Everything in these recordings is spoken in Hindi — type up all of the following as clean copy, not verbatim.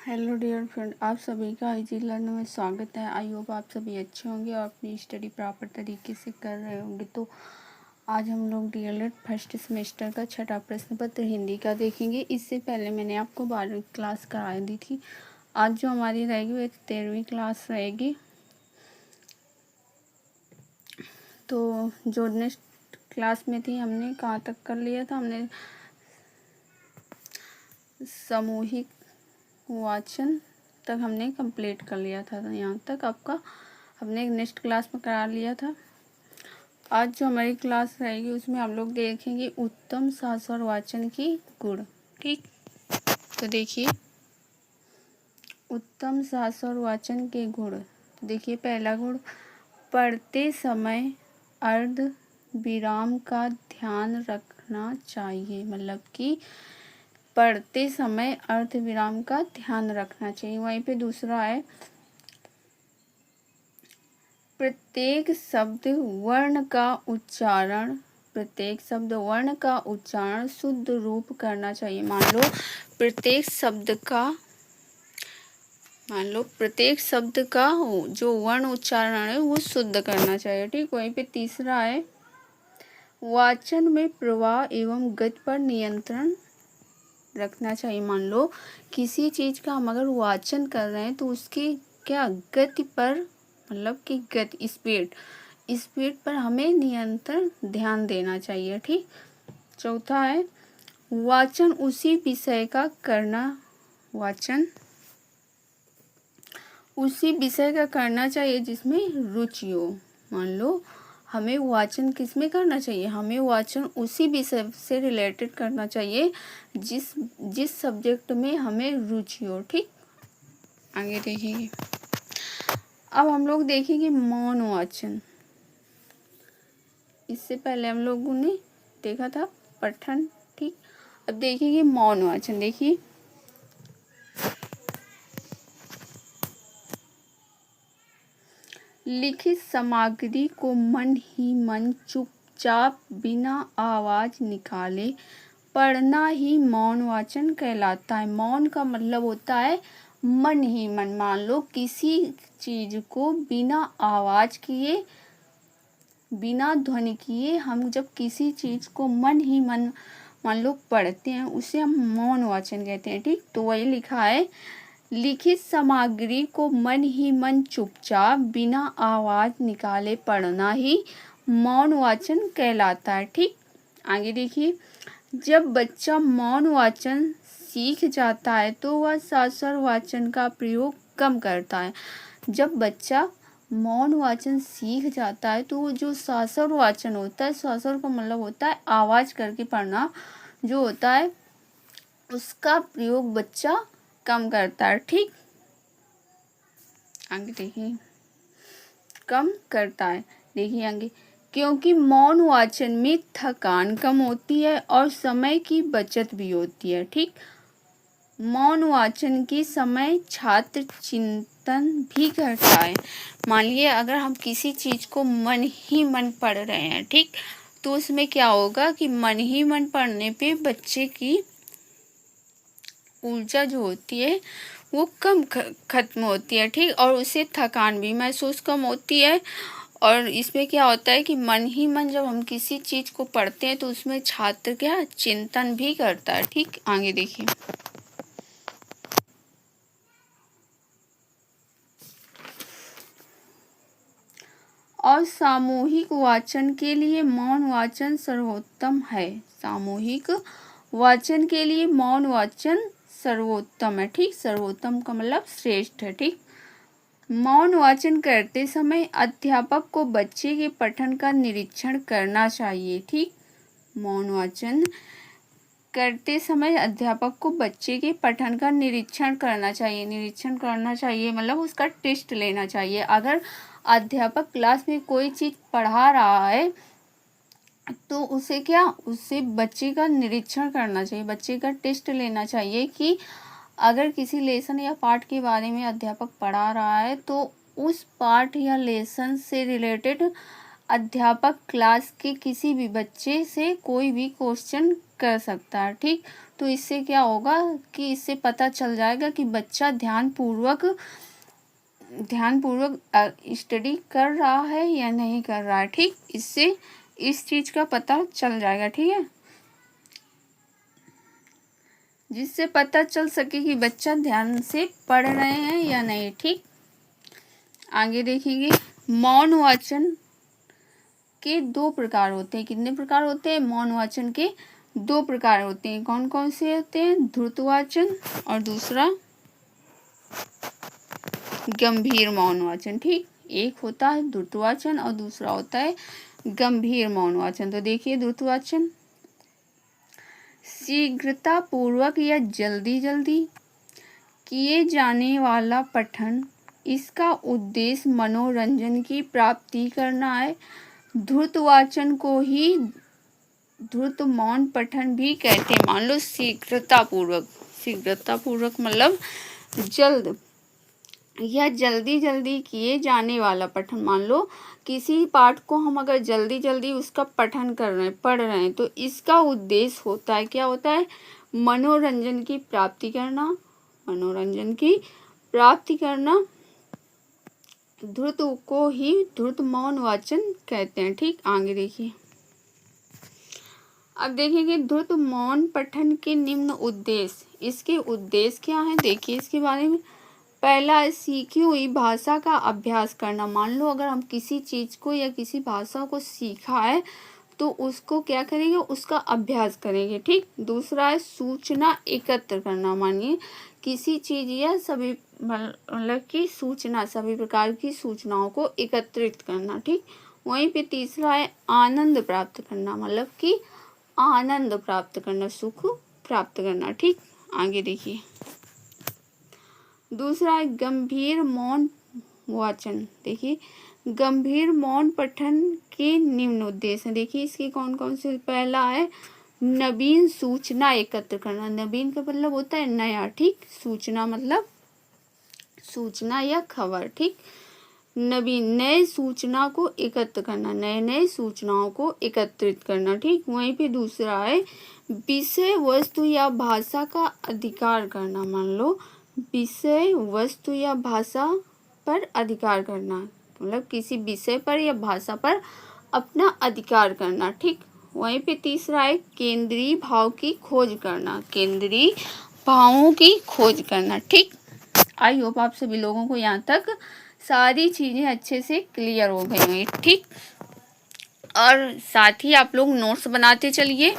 हेलो डियर फ्रेंड, आप सभी का इजी लर्न में स्वागत है। आई होप आप सभी अच्छे होंगे और अपनी स्टडी प्रॉपर तरीके से कर रहे होंगे। तो आज हम लोग डीएलएड फर्स्ट सेमेस्टर का छठा प्रश्न पत्र हिंदी का देखेंगे। इससे पहले मैंने आपको 12वीं क्लास करा दी थी। आज जो हमारी रहेगी वो 13वीं क्लास रहेगी। तो जो नेक्स्ट क्लास में थी हमने कहाँ तक कर लिया था, हमने सामूहिक वाचन तक हमने कंप्लीट कर लिया था। तो यहाँ तक आपका हमने नेक्स्ट क्लास में करा लिया था। आज जो हमारी क्लास रहेगी उसमें हम लोग देखेंगे उत्तम शास्त्र वाचन की गुण। ठीक, तो देखिए उत्तम शास्त्र वाचन के गुण। देखिए पहला गुण, पढ़ते समय अर्ध विराम का ध्यान रखना चाहिए। मतलब कि पढ़ते समय अर्ध विराम का ध्यान रखना चाहिए। वहीं पे दूसरा है, प्रत्येक शब्द वर्ण का उच्चारण शुद्ध रूप करना चाहिए। मान लो प्रत्येक शब्द का जो वर्ण उच्चारण है वो शुद्ध करना चाहिए। ठीक, वहीं पे तीसरा है, वाचन में प्रवाह एवं गति पर नियंत्रण रखना चाहिए। मान लो किसी चीज का हम अगर वाचन कर रहे हैं तो उसकी क्या गति पर, मतलब कि गति स्पीड पर हमें नियंत्रण ध्यान देना चाहिए। ठीक, चौथा है, वाचन उसी विषय का करना चाहिए जिसमें रुचि हो। मान लो हमें वाचन किस में करना चाहिए, हमें वाचन उसी विषय से रिलेटेड करना चाहिए जिस सब्जेक्ट में हमें रुचि हो। ठीक, आगे देखेंगे। अब हम लोग देखेंगे मौन वाचन। इससे पहले हम लोगों ने देखा था पठन। ठीक, अब देखेंगे मौन वाचन। देखिए लिखित सामग्री को मन ही मन चुपचाप बिना आवाज निकाले पढ़ना ही मौन वाचन कहलाता है। मौन का मतलब होता है मन ही मन। मान लो किसी चीज को बिना आवाज किए, बिना ध्वनि किए हम जब किसी चीज को मन ही मन मान लो पढ़ते हैं उसे हम मौन वाचन कहते हैं। ठीक, तो वही लिखा है, लिखित सामग्री को मन ही मन चुपचाप बिना आवाज निकाले पढ़ना ही मौन वाचन कहलाता है। ठीक, आगे देखिए, जब बच्चा मौन वाचन सीख जाता है तो वह शास्त्र वाचन का प्रयोग कम करता है। जब बच्चा मौन वाचन सीख जाता है तो वो जो शास्त्र वाचन होता है, शास्त्र का मतलब होता है आवाज करके पढ़ना, जो होता है उसका प्रयोग बच्चा कम करता है। ठीक, आगे देखिए, कम करता है। देखिए आगे, क्योंकि मौन वाचन में थकान कम होती है और समय की बचत भी होती है। ठीक, मौन वाचन के समय छात्र चिंतन भी करता है। मान लीजिए अगर हम किसी चीज को मन ही मन पढ़ रहे हैं, ठीक, तो उसमें क्या होगा कि मन ही मन पढ़ने पे बच्चे की ऊर्जा जो होती है वो कम खत्म होती है। ठीक, और उसे थकान भी महसूस कम होती है। और इसमें क्या होता है कि मन ही मन जब हम किसी चीज को पढ़ते हैं तो उसमें छात्र क्या चिंतन भी करता है। ठीक, आगे देखिए, और सामूहिक वाचन के लिए मौन वाचन सर्वोत्तम है। सामूहिक वाचन के लिए मौन वाचन सर्वोत्तम है। ठीक, सर्वोत्तम का मतलब श्रेष्ठ है। ठीक, मौन वाचन करते समय अध्यापक को बच्चे के पठन का निरीक्षण करना चाहिए। ठीक, मौन वाचन करते समय अध्यापक को बच्चे के पठन का निरीक्षण करना चाहिए मतलब उसका टेस्ट लेना चाहिए। अगर अध्यापक क्लास में कोई चीज पढ़ा रहा है तो उससे बच्चे का निरीक्षण करना चाहिए, बच्चे का टेस्ट लेना चाहिए कि अगर किसी लेसन या पाठ के बारे में अध्यापक पढ़ा रहा है तो उस पाठ या लेसन से रिलेटेड अध्यापक क्लास के किसी भी बच्चे से कोई भी क्वेश्चन कर सकता है। ठीक, तो इससे क्या होगा कि इससे पता चल जाएगा कि बच्चा ध्यानपूर्वक स्टडी कर रहा है या नहीं कर रहा है। ठीक, इससे इस चीज़ का पता चल जाएगा। ठीक है, जिससे पता चल सके कि बच्चा ध्यान से पढ़ रहे हैं या नहीं। ठीक, आगे देखेंगे। मौन वाचन के 2 प्रकार होते हैं। कितने प्रकार होते हैं? मौन वाचन के 2 प्रकार होते हैं। कौन कौन से होते हैं? द्रुत वाचन और दूसरा गंभीर मौन वाचन। ठीक, एक होता है द्रुत वाचन और दूसरा होता है गंभीर मौन वाचन। तो देखिए, द्रुत वाचन शीघ्रता पूर्वक या जल्दी जल्दी किए जाने वाला पठन। इसका उद्देश्य मनोरंजन की प्राप्ति करना है। द्रुत वाचन को ही द्रुत मौन पठन भी कहते हैं। मान लो शीघ्रता पूर्वक मतलब जल्द या जल्दी जल्दी किए जाने वाला पठन। मान लो किसी पाठ को हम अगर जल्दी जल्दी उसका पठन कर रहे हैं, पढ़ रहे हैं, तो इसका उद्देश्य होता है, क्या होता है? मनोरंजन की प्राप्ति करना। द्रुत को ही द्रुत मौन वाचन कहते हैं। ठीक, आगे देखिए। अब देखेंगे द्रुत मौन पठन के निम्न उद्देश्य। इसके उद्देश्य क्या है, देखिए इसके बारे में। पहला है सीखी हुई भाषा का अभ्यास करना। मान लो अगर हम किसी चीज़ को या किसी भाषा को सीखा है तो उसको क्या करेंगे? उसका अभ्यास करेंगे। ठीक, दूसरा है सूचना एकत्र करना। मानिए किसी चीज़ या सभी मतलब कि सूचना, सभी प्रकार की सूचनाओं को एकत्रित करना। ठीक, वहीं पे तीसरा है आनंद प्राप्त करना, मतलब कि आनंद प्राप्त करना, सुख प्राप्त करना। ठीक, आगे देखिए। दूसरा है गंभीर मौन वाचन। देखिए, गंभीर मौन पठन के निम्न उद्देश्य हैं। देखिए इसके कौन कौन से। पहला है नवीन सूचना एकत्र करना। नवीन का मतलब होता है नया। ठीक, सूचना मतलब सूचना या खबर। ठीक, नवीन नए सूचना को एकत्र करना, नए सूचनाओं को एकत्रित करना। ठीक, वहीं पे दूसरा है विषय वस्तु या भाषा का अधिकार करना। मान लो विषय वस्तु या भाषा पर अधिकार करना, मतलब किसी विषय पर या भाषा पर अपना अधिकार करना। ठीक, वहीं पे तीसरा है केंद्रीय भाव की खोज करना। केंद्रीय भावों की खोज करना। ठीक, आई होप आप सभी लोगों को यहाँ तक सारी चीज़ें अच्छे से क्लियर हो गई होंगी। ठीक, और साथ ही आप लोग नोट्स बनाते चलिए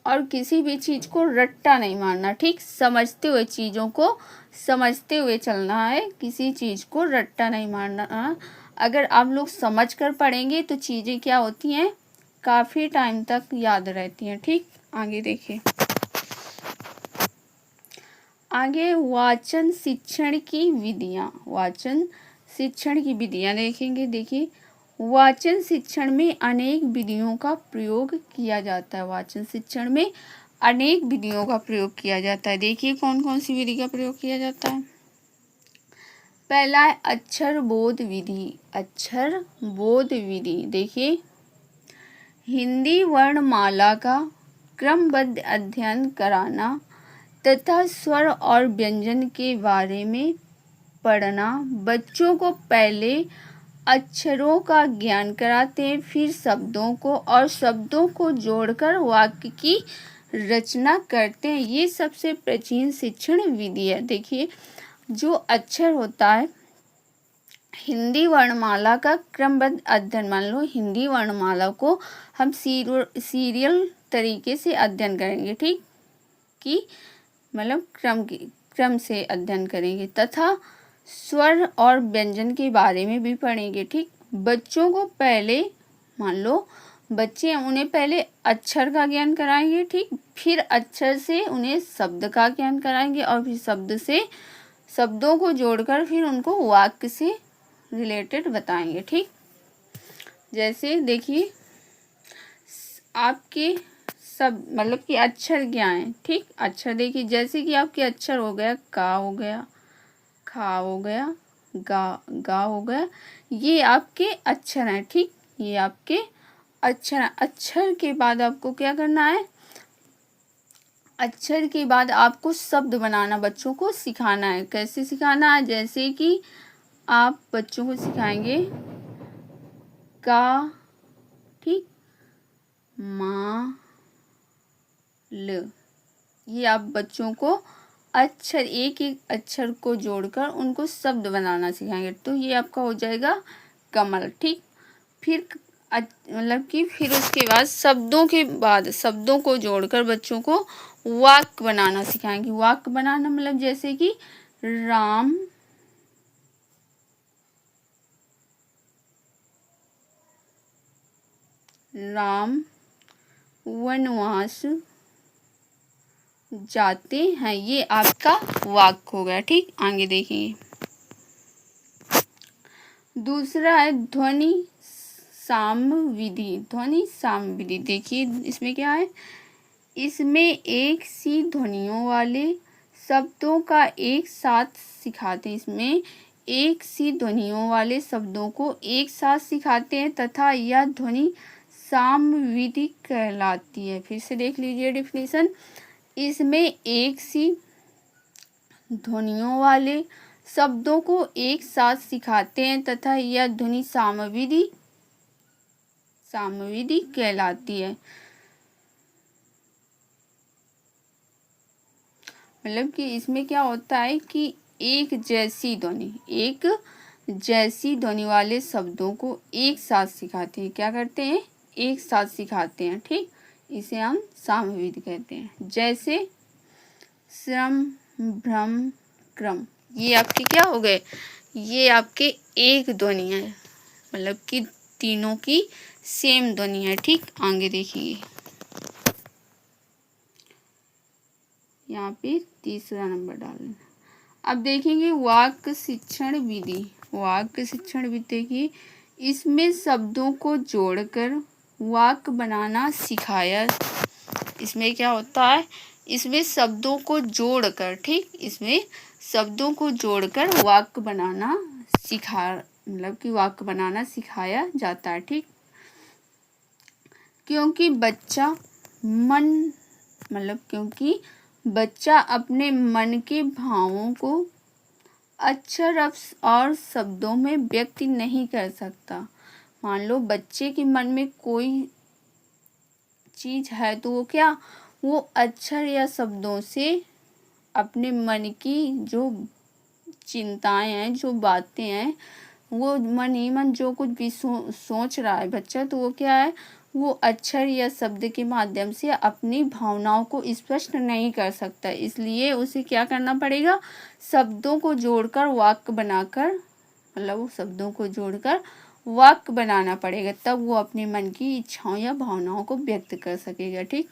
और किसी भी चीज़ को रट्टा नहीं मारना। ठीक, समझते हुए चीज़ों को समझते हुए चलना है, किसी चीज़ को रट्टा नहीं मारना। अगर आप लोग समझ कर पढ़ेंगे तो चीज़ें क्या होती हैं? काफ़ी टाइम तक याद रहती हैं। ठीक, आगे देखिए। आगे वाचन शिक्षण की विधियाँ देखेंगे। देखिए, वाचन शिक्षण में अनेक विधियों का प्रयोग किया जाता है। वाचन शिक्षण में अनेक विधियों का प्रयोग किया जाता है। देखिए कौन कौन सी विधि का प्रयोग किया जाता है। पहला है अक्षर बोध विधि। देखिए, हिंदी वर्णमाला का क्रमबद्ध अध्ययन कराना तथा स्वर और व्यंजन के बारे में पढ़ना। बच्चों को पहले अक्षरों का ज्ञान कराते हैं, फिर शब्दों को जोड़कर वाक्य की रचना करते हैं। ये सबसे प्राचीन शिक्षण विधि है। देखिए, जो अक्षर होता है, हिंदी वर्णमाला का क्रमबद्ध अध्ययन। मान लो हिंदी वर्णमाला को हम सीरियल तरीके से अध्ययन करेंगे। ठीक, कि मतलब क्रम से अध्ययन करेंगे तथा स्वर और व्यंजन के बारे में भी पढ़ेंगे। ठीक, बच्चों को पहले मान लो बच्चे हैं, उन्हें पहले अक्षर का ज्ञान कराएंगे। ठीक, फिर अक्षर से उन्हें शब्द का ज्ञान कराएंगे और फिर शब्द से शब्दों को जोड़कर फिर उनको वाक्य से रिलेटेड बताएंगे। ठीक, जैसे देखिए आपके सब मतलब कि अक्षर क्या हैं। ठीक, अक्षर देखिए जैसे कि आपके अक्षर हो गया, का हो गया, खा हो गया, गा हो गया। ये आपके अक्षर हैं, ठीक, ये आपके अक्षर हैं। अक्षर के बाद आपको क्या करना है, अक्षर के बाद आपको शब्द बनाना बच्चों को सिखाना है। कैसे सिखाना है, जैसे कि आप बच्चों को सिखाएंगे का, ठीक, मा, ल, ये आप बच्चों को अक्षर, एक एक अक्षर को जोड़कर उनको शब्द बनाना सिखाएंगे। तो ये आपका हो जाएगा कमल, ठीक। फिर मतलब कि फिर उसके बाद शब्दों के बाद शब्दों को जोड़कर बच्चों को वाक्य बनाना सिखाएंगे। वाक्य बनाना मतलब जैसे कि राम वनवास जाते हैं, ये आपका वाक्य हो गया, ठीक। आगे देखिए, दूसरा है ध्वनि सामविधि। ध्वनि सामविधि, देखिए इसमें क्या है, इसमें एक सी ध्वनियों वाले शब्दों का एक साथ सिखाते हैं। इसमें एक सी ध्वनियों वाले शब्दों को एक साथ सिखाते हैं तथा यह ध्वनि सामविधि कहलाती है। फिर से देख लीजिए डेफिनेशन, इसमें एक सी ध्वनियों वाले शब्दों को एक साथ सिखाते हैं तथा यह ध्वनि सामविधि कहलाती है। मतलब कि इसमें क्या होता है कि एक जैसी ध्वनि वाले शब्दों को एक साथ सिखाते हैं। क्या करते हैं, एक साथ सिखाते हैं, ठीक। इसे हम सामविधि कहते हैं। जैसे श्रम, भ्रम, क्रम, ये आपके क्या हो गए, ये आपके एक ध्वनि है, मतलब कि तीनों की सेम ध्वनि है, ठीक। आगे देखिए, यहाँ पे तीसरा नंबर डालना। अब देखेंगे वाक्य शिक्षण विधि। वाक्य शिक्षण विधि की, इसमें शब्दों को जोड़कर वाक्य बनाना सिखाया। इसमें क्या होता है, इसमें शब्दों को जोड़कर, ठीक, इसमें शब्दों को जोड़कर वाक्य बनाना मतलब कि वाक्य बनाना सिखाया जाता है, ठीक। क्योंकि बच्चा अपने मन के भावों को अक्षर और शब्दों में व्यक्त नहीं कर सकता। मान लो बच्चे के मन में कोई चीज है तो वो अक्षर या शब्दों से अपने मन की जो चिंताएं हैं, जो बातें हैं, वो मन ही मन जो कुछ भी सोच रहा है बच्चा, तो वो क्या है, वो अक्षर या शब्द के माध्यम से अपनी भावनाओं को स्पष्ट नहीं कर सकता। इसलिए उसे क्या करना पड़ेगा, शब्दों को जोड़कर वाक्य बनाकर, मतलब शब्दों को जोड़कर वाक्य बनाना पड़ेगा, तब वो अपने मन की इच्छाओं या भावनाओं को व्यक्त कर सकेगा, ठीक।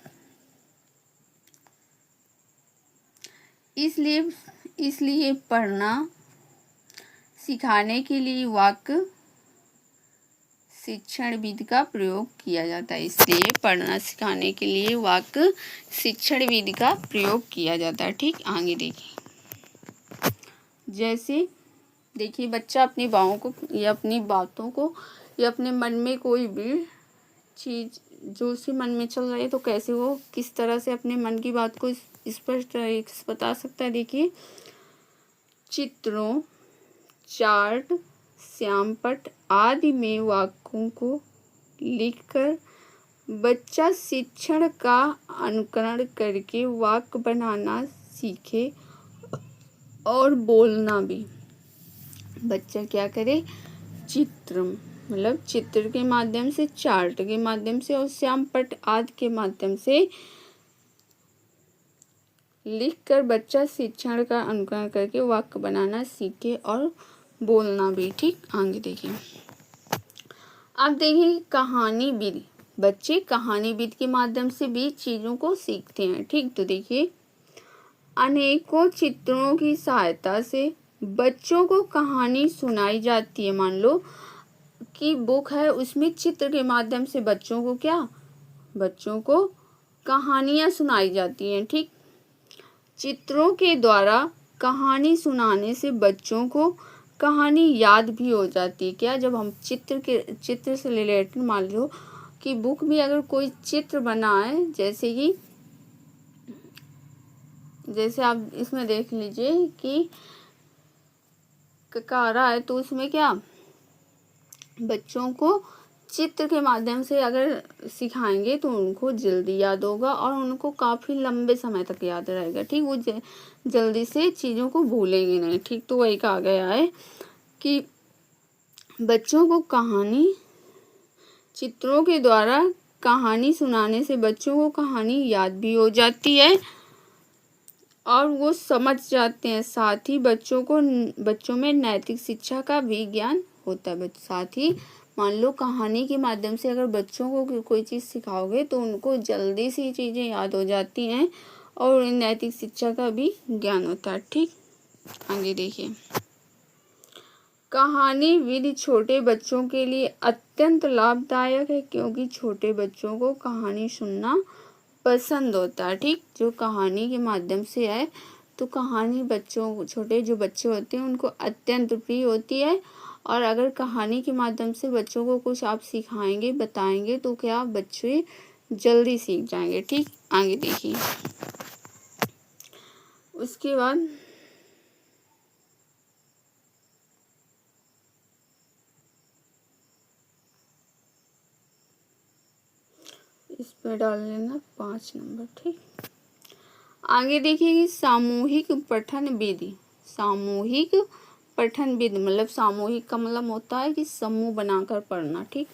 इसलिए पढ़ना सिखाने के लिए वाक्य शिक्षण विधि का प्रयोग किया जाता है। इसलिए पढ़ना सिखाने के लिए वाक्य शिक्षण विधि का प्रयोग किया जाता है, ठीक। आगे देखिए, जैसे देखिए बच्चा अपनी भावों को या अपनी बातों को या अपने मन में कोई भी चीज जो उसके मन में चल रही है, तो कैसे वो किस तरह से अपने मन की बात को स्पष्ट बता सकता है। देखिए, चित्रों, चार्ट, श्यामपट्ट आदि में वाक्यों को लिखकर बच्चा शिक्षण का अनुकरण करके वाक्य बनाना सीखे और बोलना भी। बच्चा क्या करे, चित्र के माध्यम से, चार्ट के माध्यम से और श्यामपट्ट आदि के माध्यम से लिखकर बच्चा शिक्षण का अनुकरण करके वाक्य बनाना सीखे और बोलना भी, ठीक। आगे देखिए, अब देखिए कहानी विधि। बच्चे कहानी विधि के माध्यम से भी चीजों को सीखते हैं, ठीक। तो देखिए, अनेकों चित्रों की सहायता से बच्चों को कहानी सुनाई जाती है। मान लो कि बुक है, उसमें चित्र के माध्यम से बच्चों को कहानियां सुनाई जाती हैं, ठीक। चित्रों के द्वारा कहानी सुनाने से बच्चों को कहानी याद भी हो जाती है। क्या, जब हम चित्र से रिलेटेड, मान लो कि बुक में अगर कोई चित्र बना है, जैसे आप इसमें देख लीजिए कि ककारा है, तो उसमें क्या बच्चों को चित्र के माध्यम से अगर सिखाएंगे तो उनको जल्दी याद होगा और उनको काफ़ी लंबे समय तक याद रहेगा। ठीक, वो जल्दी से चीज़ों को भूलेंगे नहीं। ठीक, तो वही कहा गया है कि बच्चों को कहानी, चित्रों के द्वारा कहानी सुनाने से बच्चों को कहानी याद भी हो जाती है और वो समझ जाते हैं। साथ ही बच्चों में नैतिक शिक्षा का भी ज्ञान होता है। साथ ही मान लो कहानी के माध्यम से अगर बच्चों को कोई चीज़ सिखाओगे तो उनको जल्दी से चीज़ें याद हो जाती हैं और उन्हें नैतिक शिक्षा का भी ज्ञान होता है। ठीक, आगे देखिए। कहानी विधि छोटे बच्चों के लिए अत्यंत लाभदायक है क्योंकि छोटे बच्चों को कहानी सुनना पसंद होता है। ठीक, जो कहानी के माध्यम से है तो कहानी छोटे जो बच्चे होते हैं उनको अत्यंत प्रिय होती है। और अगर कहानी के माध्यम से बच्चों को कुछ आप सिखाएंगे, बताएंगे तो क्या बच्चे जल्दी सीख जाएंगे। ठीक, आगे देखिए। उसके बाद इस पे डाल लेना 5 नंबर। ठीक, आगे देखिए कि सामूहिक पठन विधि। सामूहिक पठन विधि मतलब सामूहिक का मतलब होता है कि समूह बनाकर पढ़ना। ठीक,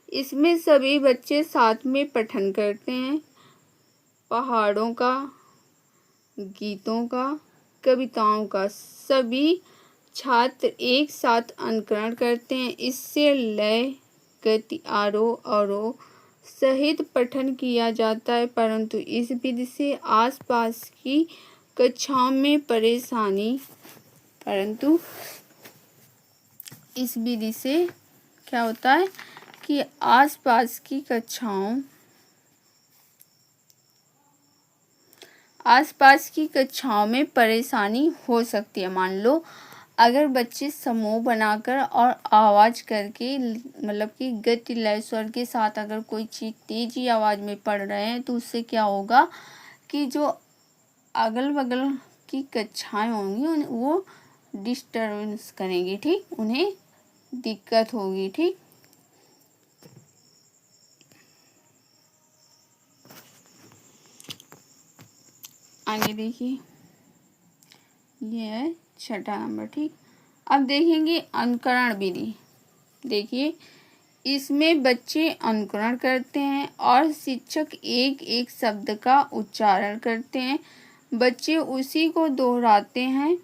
इसमें सभी बच्चे साथ में पठन करते हैं। पहाड़ों का, गीतों का, कविताओं का सभी छात्र एक साथ अनुकरण करते हैं। इससे लय, गति, आरोह अवरोह सहित पठन किया जाता है। परंतु इस विधि से आसपास की कक्षाओं में परेशानी इस विधि से क्या होता है कि आसपास की कक्षाओं में परेशानी हो सकती है। मान लो अगर बच्चे समूह बनाकर और आवाज़ करके मतलब कि गति, लय, स्वर के साथ अगर कोई चीज़ तेजी आवाज़ में पढ़ रहे हैं तो उससे क्या होगा कि जो अगल बगल की कक्षाएं होंगी वो डिस्टर्बेंस करेंगी। ठीक, उन्हें दिक्कत होगी। ठीक, आगे देखिए, ये है 6ठा नंबर। ठीक, अब देखेंगे अनुकरण विधि। देखिए, इसमें बच्चे अनुकरण करते हैं और शिक्षक एक एक शब्द का उच्चारण करते हैं। बच्चे उसी को दोहराते हैं।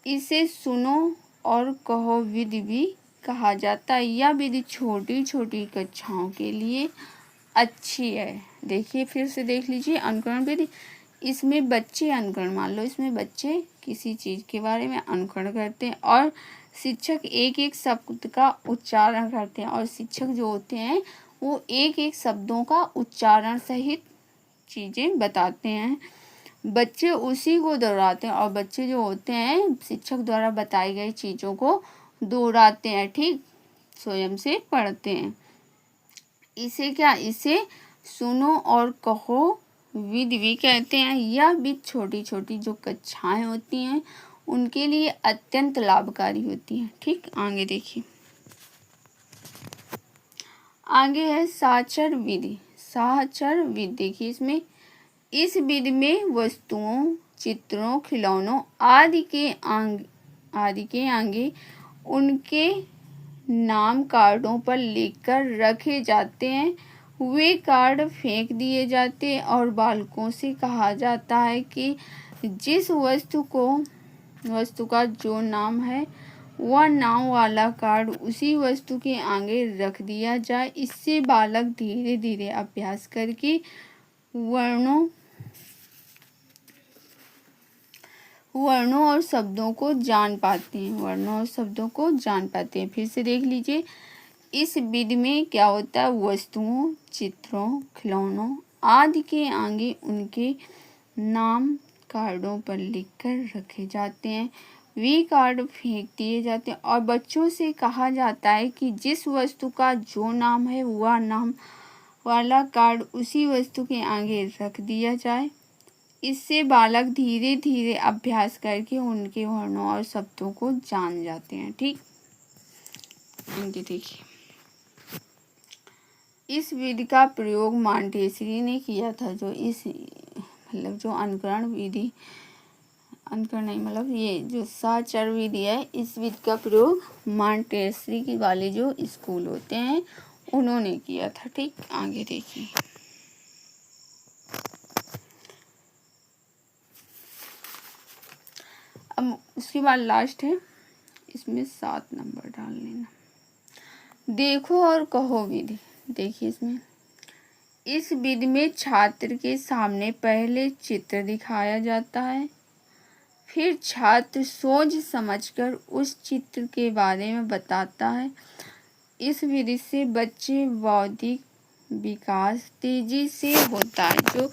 इसे सुनो और कहो विधि भी कहा जाता है। यह विधि छोटी छोटी कक्षाओं के लिए अच्छी है। देखिए, फिर से देख लीजिए अनुकरण विधि। इसमें बच्चे अनुकरण, मान लो इसमें बच्चे किसी चीज़ के बारे में अनुकरण करते हैं और शिक्षक एक एक शब्द का उच्चारण करते हैं और शिक्षक जो होते हैं वो एक एक शब्दों का उच्चारण सहित चीज़ें बताते हैं। बच्चे उसी को दोहराते हैं और बच्चे जो होते हैं शिक्षक द्वारा बताई गई चीज़ों को दोहराते हैं। ठीक, स्वयं से पढ़ते हैं। इसे सुनो और कहो विधि भी कहते हैं। यह विधि छोटी छोटी जो कक्षाएं होती हैं उनके लिए अत्यंत लाभकारी होती हैं। ठीक, आगे देखिए। आगे है साक्षर विधि। साक्षर विधि देखिए, इस विधि में वस्तुओं, चित्रों, खिलौनों आदि के आगे उनके नाम कार्डों पर लिखकर रखे जाते हैं। वे कार्ड फेंक दिए जाते हैं और बालकों से कहा जाता है कि जिस वस्तु का जो नाम है वह नाम वाला कार्ड उसी वस्तु के आगे रख दिया जाए। इससे बालक धीरे धीरे अभ्यास करके वर्णों और शब्दों को जान पाते हैं। फिर से देख लीजिए, इस विधि में क्या होता है, वस्तुओं, चित्रों, खिलौनों आदि के आगे उनके नाम कार्डों पर लिखकर रखे जाते हैं। वे कार्ड फेंक दिए जाते हैं और बच्चों से कहा जाता है कि जिस वस्तु का जो नाम है वह नाम वाला कार्ड उसी वस्तु के आगे रख दिया जाए। इससे बालक धीरे धीरे अभ्यास करके उनके वर्णों और शब्दों को जान जाते हैं। ठीक, आगे देखिए। इस विधि का प्रयोग मॉन्टेसरी ने किया था। जो इस जो अनुकरण विधि, अनुकरण नहीं मतलब ये जो साक्षर विधि है, इस विधि का प्रयोग मॉन्टेसरी की वाले जो स्कूल होते हैं उन्होंने किया था। ठीक, आगे देखिए। अब उसके बाद लास्ट है, इसमें 7 नंबर डाल लेना। देखो और कहो विधि। देखिए इसमें, इस विधि में छात्र के सामने पहले चित्र दिखाया जाता है, फिर छात्र सोच समझकर उस चित्र के बारे में बताता है। इस विधि से बच्चे बौद्धिक विकास तेजी से होता है। जो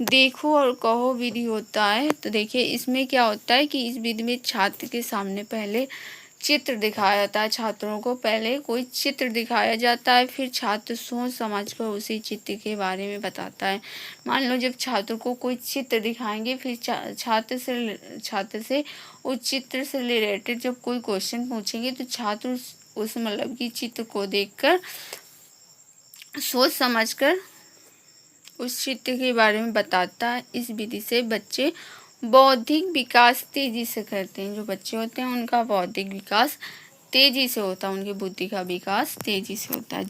देखो और कहो विधि होता है, तो देखिए इसमें क्या होता है कि इस विधि में छात्र के सामने पहले चित्र दिखाया जाता है। छात्रों को पहले कोई चित्र दिखाया जाता है, फिर छात्र सोच समझकर उसी चित्र के बारे में बताता है। मान लो जब छात्र को कोई चित्र दिखाएंगे, फिर छात्र से उस चित्र से रिलेटेड जब कोई क्वेश्चन पूछेंगे तो छात्र उस मतलब कि चित्र को देखकर सोच समझकर उस चित्र के बारे में बताता है। इस विधि से बच्चे बौद्धिक विकास तेजी से करते हैं। जो बच्चे होते हैं उनका बौद्धिक विकास तेजी से होता है, उनकी बुद्धि का विकास तेजी से होता है।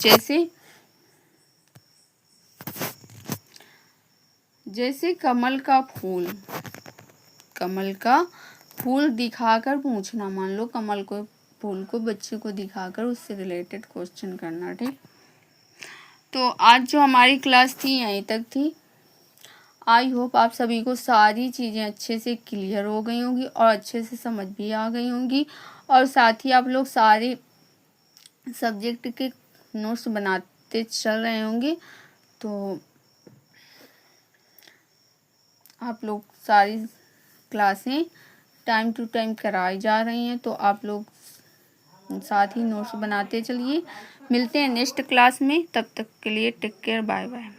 जैसे कमल का फूल दिखाकर पूछना। मान लो कमल को फूल को बच्चे को दिखाकर उससे रिलेटेड क्वेश्चन करना। ठीक, तो आज जो हमारी क्लास थी यहीं तक थी। आई होप आप सभी को सारी चीज़ें अच्छे से क्लियर हो गई होंगी और अच्छे से समझ भी आ गई होंगी, और साथ ही आप लोग सारे सब्जेक्ट के नोट्स बनाते चल रहे होंगे। तो आप लोग सारी क्लासें टाइम टू टाइम कराई जा रही हैं, तो आप लोग साथ ही नोट्स बनाते चलिए। मिलते हैं नेक्स्ट क्लास में, तब तक के लिए टेक केयर, बाय बाय।